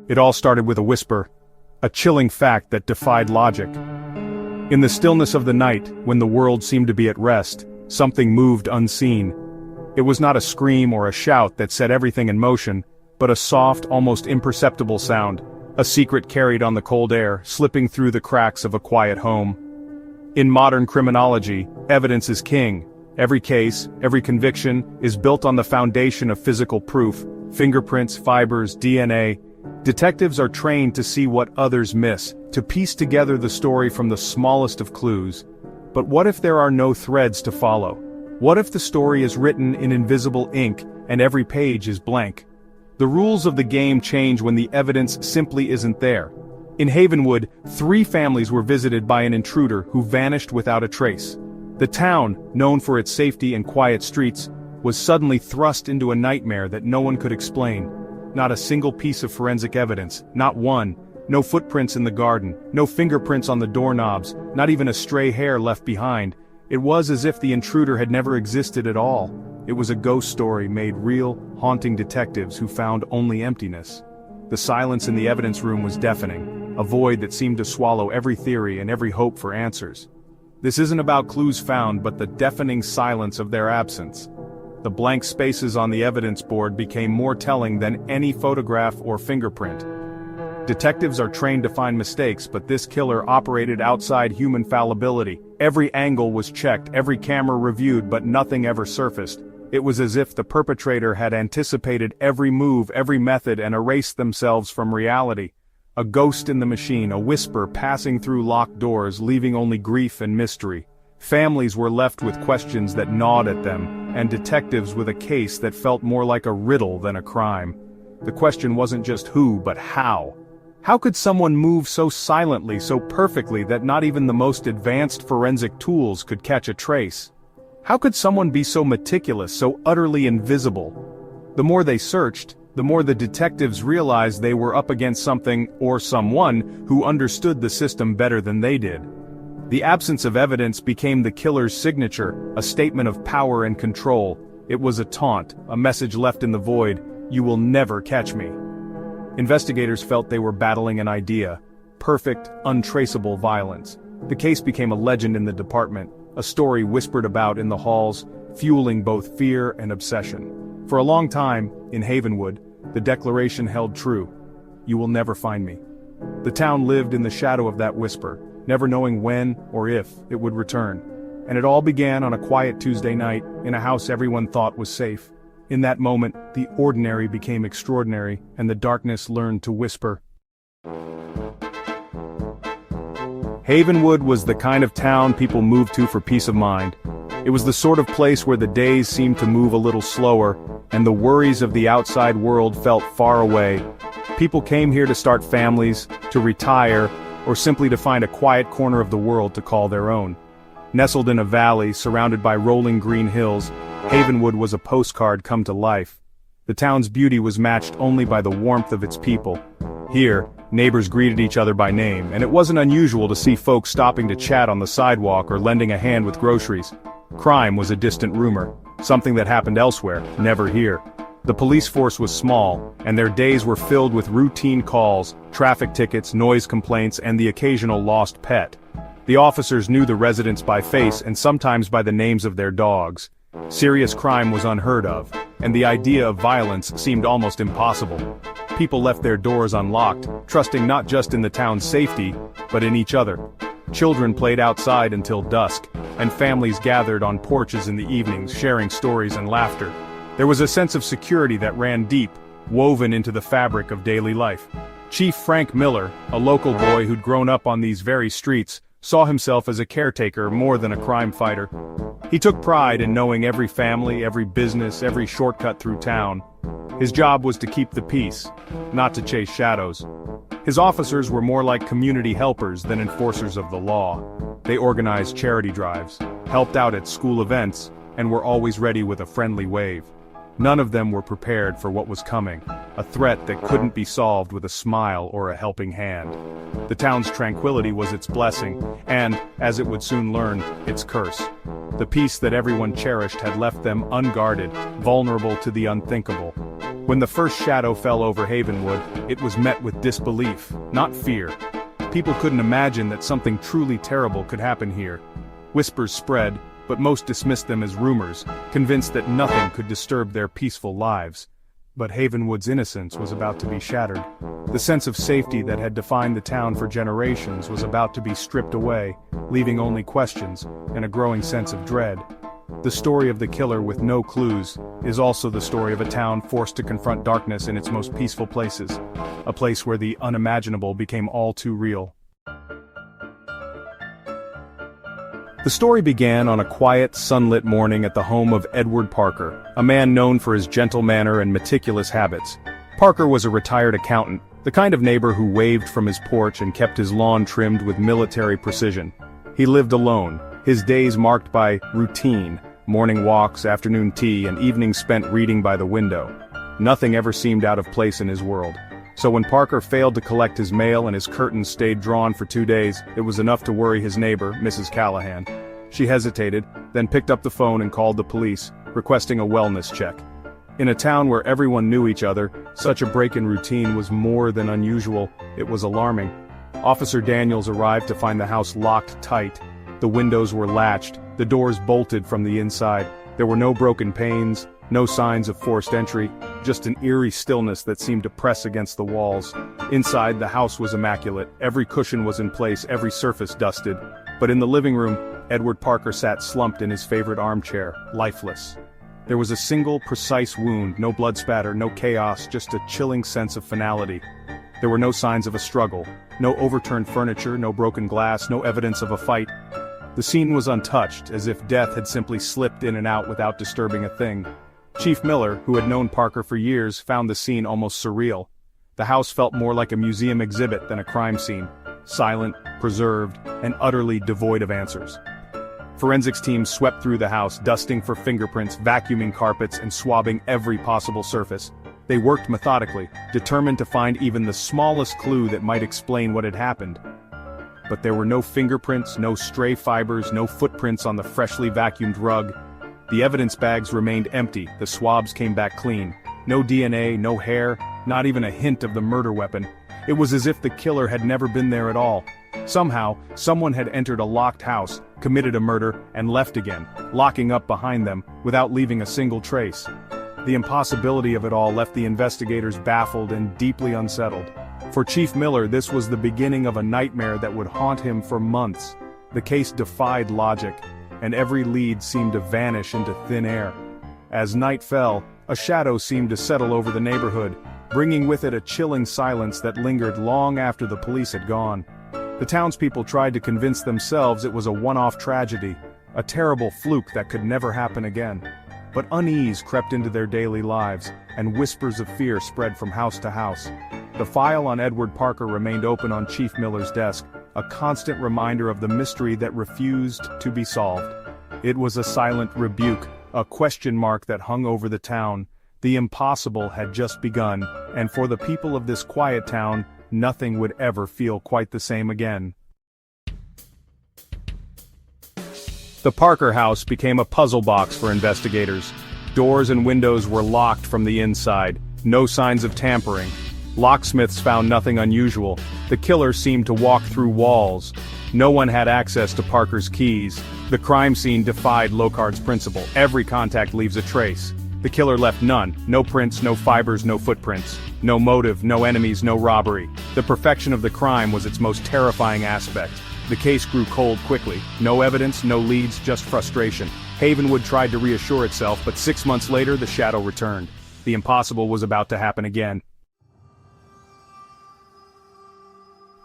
It all started with a whisper, a chilling fact that defied logic. In the stillness of the night, when the world seemed to be at rest, something moved unseen. It was not a scream or a shout that set everything in motion, but a soft, almost imperceptible sound, a secret carried on the cold air, slipping through the cracks of a quiet home. In modern criminology, evidence is king. Every case, every conviction, is built on the foundation of physical proof, fingerprints, fibers, DNA. Detectives are trained to see what others miss, to piece together the story from the smallest of clues. But what if there are no threads to follow? What if the story is written in invisible ink, and every page is blank? The rules of the game change when the evidence simply isn't there. In Havenwood, 3 families were visited by an intruder who vanished without a trace. The town, known for its safety and quiet streets, was suddenly thrust into a nightmare that no one could explain. Not a single piece of forensic evidence, not one. No footprints in the garden, no fingerprints on the doorknobs, not even a stray hair left behind. It was as if the intruder had never existed at all. It was a ghost story made real, haunting detectives who found only emptiness. The silence in the evidence room was deafening, a void that seemed to swallow every theory and every hope for answers. This isn't about clues found, but the deafening silence of their absence. The blank spaces on the evidence board became more telling than any photograph or fingerprint. Detectives are trained to find mistakes, but this killer operated outside human fallibility. Every angle was checked, every camera reviewed, but nothing ever surfaced. It was as if the perpetrator had anticipated every move, every method, and erased themselves from reality. A ghost in the machine, a whisper passing through locked doors, leaving only grief and mystery. Families were left with questions that gnawed at them, and detectives with a case that felt more like a riddle than a crime. The question wasn't just who, but how. How could someone move so silently, so perfectly that not even the most advanced forensic tools could catch a trace? How could someone be so meticulous, so utterly invisible? The more they searched, the more the detectives realized they were up against something, or someone, who understood the system better than they did. The absence of evidence became the killer's signature, a statement of power and control. It was a taunt, a message left in the void: "You will never catch me." Investigators felt they were battling an idea: perfect, untraceable violence. The case became a legend in the department, a story whispered about in the halls, fueling both fear and obsession. For a long time, in Havenwood, the declaration held true: "You will never find me." The town lived in the shadow of that whisper, never knowing when or if it would return. And it all began on a quiet Tuesday night, in a house everyone thought was safe. In that moment, the ordinary became extraordinary, and the darkness learned to whisper. Havenwood was the kind of town people moved to for peace of mind. It was the sort of place where the days seemed to move a little slower, and the worries of the outside world felt far away. People came here to start families, to retire, or simply to find a quiet corner of the world to call their own. Nestled in a valley, surrounded by rolling green hills, Havenwood was a postcard come to life. The town's beauty was matched only by the warmth of its people. Here, neighbors greeted each other by name, and it wasn't unusual to see folks stopping to chat on the sidewalk or lending a hand with groceries. Crime was a distant rumor, something that happened elsewhere, never here. The police force was small, and their days were filled with routine calls, traffic tickets, noise complaints, and the occasional lost pet. The officers knew the residents by face and sometimes by the names of their dogs. Serious crime was unheard of, and the idea of violence seemed almost impossible. People left their doors unlocked, trusting not just in the town's safety, but in each other. Children played outside until dusk, and families gathered on porches in the evenings, sharing stories and laughter. There was a sense of security that ran deep, woven into the fabric of daily life. Chief Frank Miller, a local boy who'd grown up on these very streets, saw himself as a caretaker more than a crime fighter. He took pride in knowing every family, every business, every shortcut through town. His job was to keep the peace, not to chase shadows. His officers were more like community helpers than enforcers of the law. They organized charity drives, helped out at school events, and were always ready with a friendly wave. None of them were prepared for what was coming, a threat that couldn't be solved with a smile or a helping hand. The town's tranquility was its blessing, and, as it would soon learn, its curse. The peace that everyone cherished had left them unguarded, vulnerable to the unthinkable. When the first shadow fell over Havenwood, it was met with disbelief, not fear. People couldn't imagine that something truly terrible could happen here. Whispers spread, but most dismissed them as rumors, convinced that nothing could disturb their peaceful lives. But Havenwood's innocence was about to be shattered. The sense of safety that had defined the town for generations was about to be stripped away, leaving only questions and a growing sense of dread. The story of the killer with no clues is also the story of a town forced to confront darkness in its most peaceful places, a place where the unimaginable became all too real. The story began on a quiet, sunlit morning at the home of Edward Parker, a man known for his gentle manner and meticulous habits. Parker was a retired accountant, the kind of neighbor who waved from his porch and kept his lawn trimmed with military precision. He lived alone, his days marked by routine, morning walks, afternoon tea, and evenings spent reading by the window. Nothing ever seemed out of place in his world. So when Parker failed to collect his mail and his curtains stayed drawn for 2 days, it was enough to worry his neighbor, Mrs. Callahan. She hesitated, then picked up the phone and called the police, requesting a wellness check. In a town where everyone knew each other, such a break in routine was more than unusual, it was alarming. Officer Daniels arrived to find the house locked tight. The windows were latched, the doors bolted from the inside. There were no broken panes, no signs of forced entry, just an eerie stillness that seemed to press against the walls. Inside, the house was immaculate, every cushion was in place, every surface dusted. But in the living room, Edward Parker sat slumped in his favorite armchair, lifeless. There was a single, precise wound, no blood spatter, no chaos, just a chilling sense of finality. There were no signs of a struggle, no overturned furniture, no broken glass, no evidence of a fight. The scene was untouched, as if death had simply slipped in and out without disturbing a thing. Chief Miller, who had known Parker for years, found the scene almost surreal. The house felt more like a museum exhibit than a crime scene, silent, preserved, and utterly devoid of answers. Forensics teams swept through the house, dusting for fingerprints, vacuuming carpets, and swabbing every possible surface. They worked methodically, determined to find even the smallest clue that might explain what had happened. But there were no fingerprints, no stray fibers, no footprints on the freshly vacuumed rug. The evidence bags remained empty, the swabs came back clean. No DNA, no hair, not even a hint of the murder weapon. It was as if the killer had never been there at all. Somehow, someone had entered a locked house, committed a murder, and left again, locking up behind them, without leaving a single trace. The impossibility of it all left the investigators baffled and deeply unsettled. For Chief Miller, this was the beginning of a nightmare that would haunt him for months. The case defied logic, and every lead seemed to vanish into thin air. As night fell, a shadow seemed to settle over the neighborhood, bringing with it a chilling silence that lingered long after the police had gone. The townspeople tried to convince themselves it was a one-off tragedy, a terrible fluke that could never happen again. But unease crept into their daily lives, and whispers of fear spread from house to house. The file on Edward Parker remained open on Chief Miller's desk, a constant reminder of the mystery that refused to be solved. It was a silent rebuke, a question mark that hung over the town. The impossible had just begun, and for the people of this quiet town, nothing would ever feel quite the same again. The Parker house became a puzzle box for investigators. Doors and windows were locked from the inside, no signs of tampering. Locksmiths found nothing unusual. The killer seemed to walk through walls. No one had access to Parker's keys. The crime scene defied Locard's principle. Every contact leaves a trace. The killer left none. No prints, no fibers, no footprints. No motive, no enemies, no robbery. The perfection of the crime was its most terrifying aspect. The case grew cold quickly. No evidence, no leads, just frustration. Havenwood tried to reassure itself, but 6 months later the shadow returned. The impossible was about to happen again.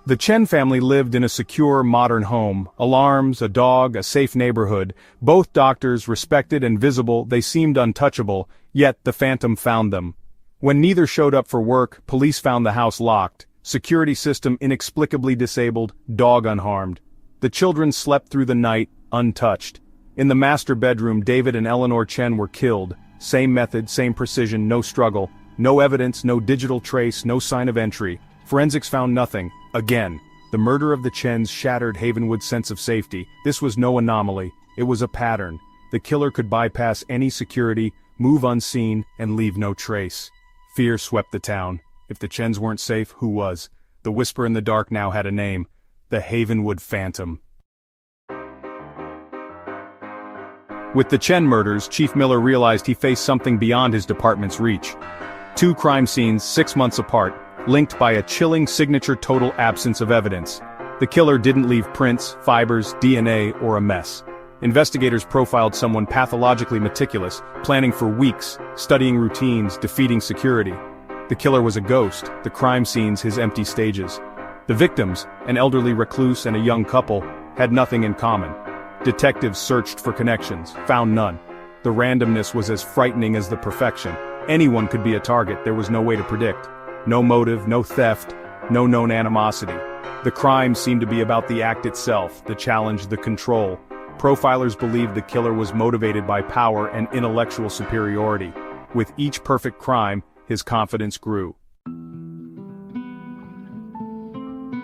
The Chen family lived in a secure, modern home. Alarms, a dog, a safe neighborhood. Both doctors, respected and visible, they seemed untouchable, yet the phantom found them. When neither showed up for work, police found the house locked. Security system inexplicably disabled, dog unharmed. The children slept through the night, untouched. In the master bedroom, David and Eleanor Chen were killed. Same method, same precision, no struggle. No evidence, no digital trace, no sign of entry. Forensics found nothing. Again, the murder of the Chens shattered Havenwood's sense of safety. This was no anomaly. It was a pattern. The killer could bypass any security, move unseen, and leave no trace. Fear swept the town. If the Chens weren't safe, who was? The whisper in the dark now had a name. The Havenwood Phantom. With the Chen murders, Chief Miller realized he faced something beyond his department's reach. 2 crime scenes 6 months apart, linked by a chilling signature total absence of evidence. The killer didn't leave prints, fibers, DNA, or a mess. Investigators profiled someone pathologically meticulous, planning for weeks, studying routines, defeating security. The killer was a ghost, the crime scenes his empty stages. The victims, an elderly recluse and a young couple, had nothing in common. Detectives searched for connections, found none. The randomness was as frightening as the perfection. Anyone could be a target, there was no way to predict. No motive, no theft, no known animosity. The crime seemed to be about the act itself, the challenge, the control. Profilers believed the killer was motivated by power and intellectual superiority. With each perfect crime, his confidence grew.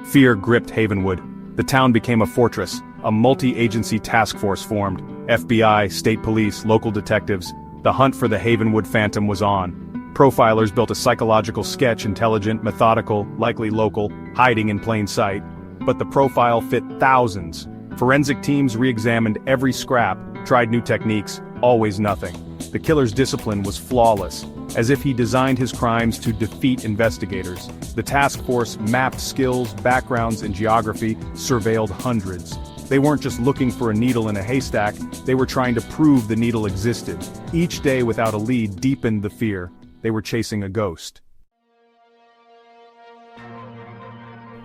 Fear gripped Havenwood. The town became a fortress. A multi-agency task force formed. FBI, state police, local detectives. The hunt for the Havenwood Phantom was on. Profilers built a psychological sketch, intelligent, methodical, likely local, hiding in plain sight. But the profile fit thousands. Forensic teams re-examined every scrap, tried new techniques, always nothing. The killer's discipline was flawless, as if he designed his crimes to defeat investigators. The task force mapped skills, backgrounds, and geography, surveilled hundreds. They weren't just looking for a needle in a haystack, they were trying to prove the needle existed. Each day without a lead deepened the fear. They were chasing a ghost.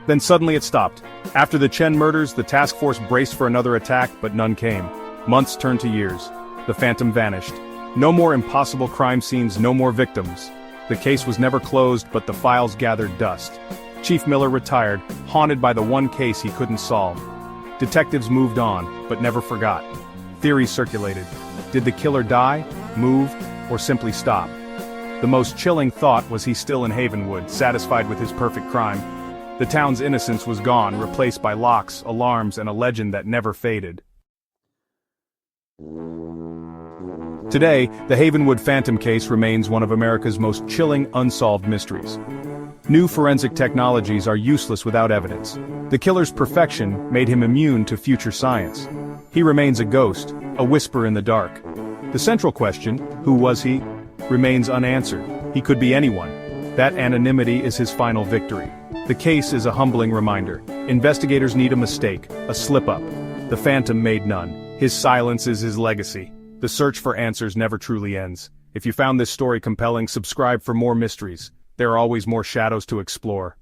Then suddenly it stopped. After the Chen murders, the task force braced for another attack, but none came. Months turned to years. The Phantom vanished. No more impossible crime scenes, no more victims. The case was never closed, but the files gathered dust. Chief Miller retired, haunted by the one case he couldn't solve. Detectives moved on, but never forgot. Theories circulated. Did the killer die, move, or simply stop? The most chilling thought was he still in Havenwood, satisfied with his perfect crime. The town's innocence was gone, replaced by locks, alarms, and a legend that never faded. Today, the Havenwood Phantom case remains one of America's most chilling unsolved mysteries. New forensic technologies are useless without evidence. The killer's perfection made him immune to future science. He remains a ghost, a whisper in the dark. The central question, who was he, remains unanswered. He could be anyone. That anonymity is his final victory. The case is a humbling reminder. Investigators need a mistake, a slip-up. The Phantom made none. His silence is his legacy. The search for answers never truly ends. If you found this story compelling, subscribe for more mysteries. There are always more shadows to explore.